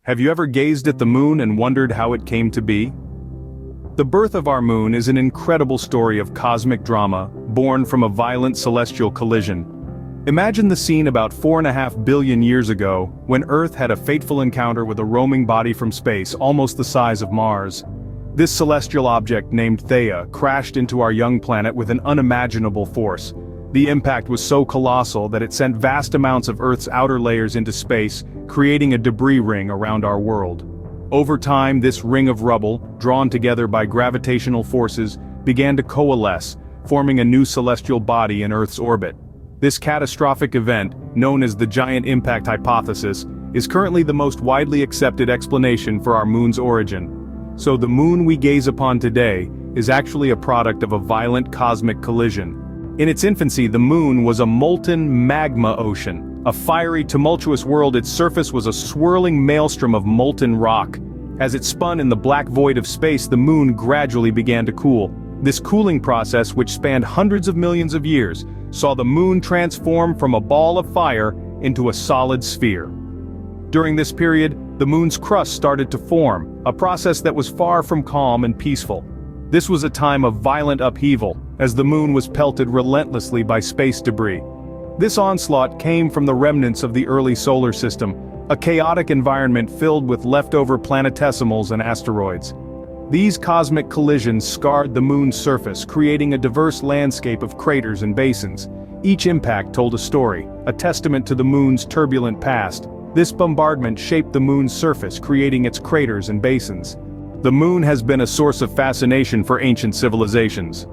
Have you ever gazed at the moon and wondered how it came to be? The birth of our moon is an incredible story of cosmic drama, born from a violent celestial collision. Imagine the scene about 4.5 billion years ago, when Earth had a fateful encounter with a roaming body from space almost the size of Mars. This celestial object named Theia crashed into our young planet with an unimaginable force. The impact was so colossal that it sent vast amounts of Earth's outer layers into space, creating a debris ring around our world. Over time, this ring of rubble, drawn together by gravitational forces, began to coalesce, forming a new celestial body in Earth's orbit. This catastrophic event, known as the giant impact hypothesis, is currently the most widely accepted explanation for our moon's origin. So the moon we gaze upon today is actually a product of a violent cosmic collision. In its infancy, the moon was a molten magma ocean. A fiery, tumultuous world. Its surface was a swirling maelstrom of molten rock. As it spun in the black void of space, the moon gradually began to cool. This cooling process, which spanned hundreds of millions of years, saw the moon transform from a ball of fire into a solid sphere. During this period, the moon's crust started to form, a process that was far from calm and peaceful. This was a time of violent upheaval, as the moon was pelted relentlessly by space debris. This onslaught came from the remnants of the early solar system, a chaotic environment filled with leftover planetesimals and asteroids. These cosmic collisions scarred the moon's surface, creating a diverse landscape of craters and basins. Each impact told a story, a testament to the moon's turbulent past. This bombardment shaped the moon's surface, creating its craters and basins. The moon has been a source of fascination for ancient civilizations.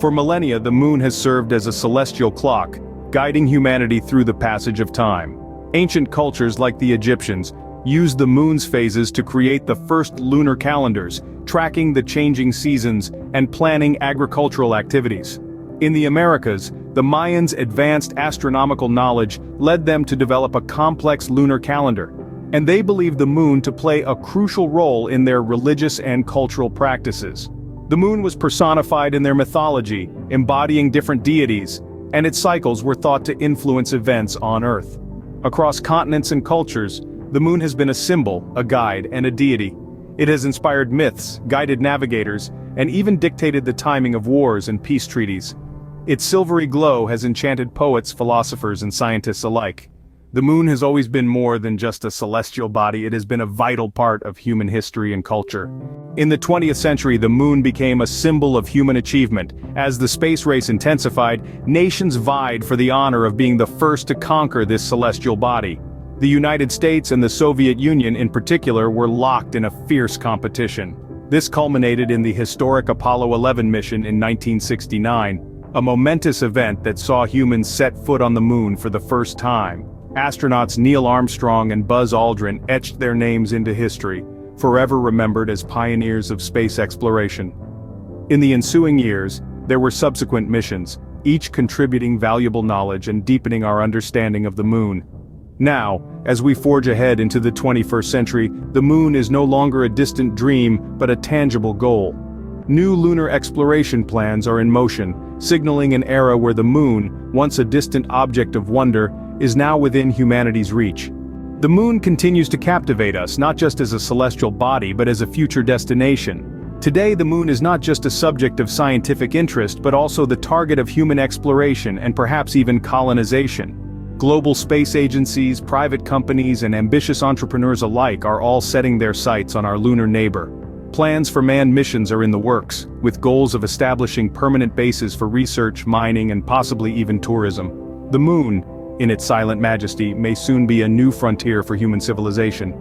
For millennia, the moon has served as a celestial clock, guiding humanity through the passage of time. Ancient cultures like the Egyptians used the moon's phases to create the first lunar calendars, tracking the changing seasons and planning agricultural activities. In the Americas, the Mayans' advanced astronomical knowledge led them to develop a complex lunar calendar, and they believed the moon to play a crucial role in their religious and cultural practices. The moon was personified in their mythology, embodying different deities, and its cycles were thought to influence events on Earth. Across continents and cultures, the moon has been a symbol, a guide, and a deity. It has inspired myths, guided navigators, and even dictated the timing of wars and peace treaties. Its silvery glow has enchanted poets, philosophers, and scientists alike. The moon has always been more than just a celestial body. It has been a vital part of human history and culture. In the 20th century, the moon became a symbol of human achievement. As the space race intensified, nations vied for the honor of being the first to conquer this celestial body. The United States and the Soviet Union in particular were locked in a fierce competition. This culminated in the historic Apollo 11 mission in 1969, a momentous event that saw humans set foot on the moon for the first time. Astronauts Neil Armstrong and Buzz Aldrin etched their names into history, forever remembered as pioneers of space exploration. In the ensuing years, there were subsequent missions, each contributing valuable knowledge and deepening our understanding of the moon. Now, as we forge ahead into the 21st century, the moon is no longer a distant dream, but a tangible goal. New lunar exploration plans are in motion, signaling an era where the moon, once a distant object of wonder, is now within humanity's reach. The moon continues to captivate us, not just as a celestial body but as a future destination. Today, the moon is not just a subject of scientific interest but also the target of human exploration and perhaps even colonization. Global space agencies, private companies, and ambitious entrepreneurs alike are all setting their sights on our lunar neighbor. Plans for manned missions are in the works, with goals of establishing permanent bases for research, mining, and possibly even tourism. The moon, in its silent majesty, may soon be a new frontier for human civilization.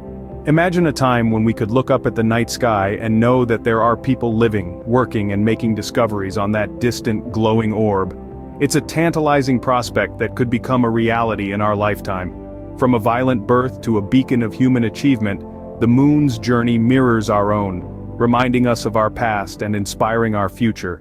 Imagine a time when we could look up at the night sky and know that there are people living, working, and making discoveries on that distant, glowing orb. It's a tantalizing prospect that could become a reality in our lifetime. From a violent birth to a beacon of human achievement, the moon's journey mirrors our own, reminding us of our past and inspiring our future.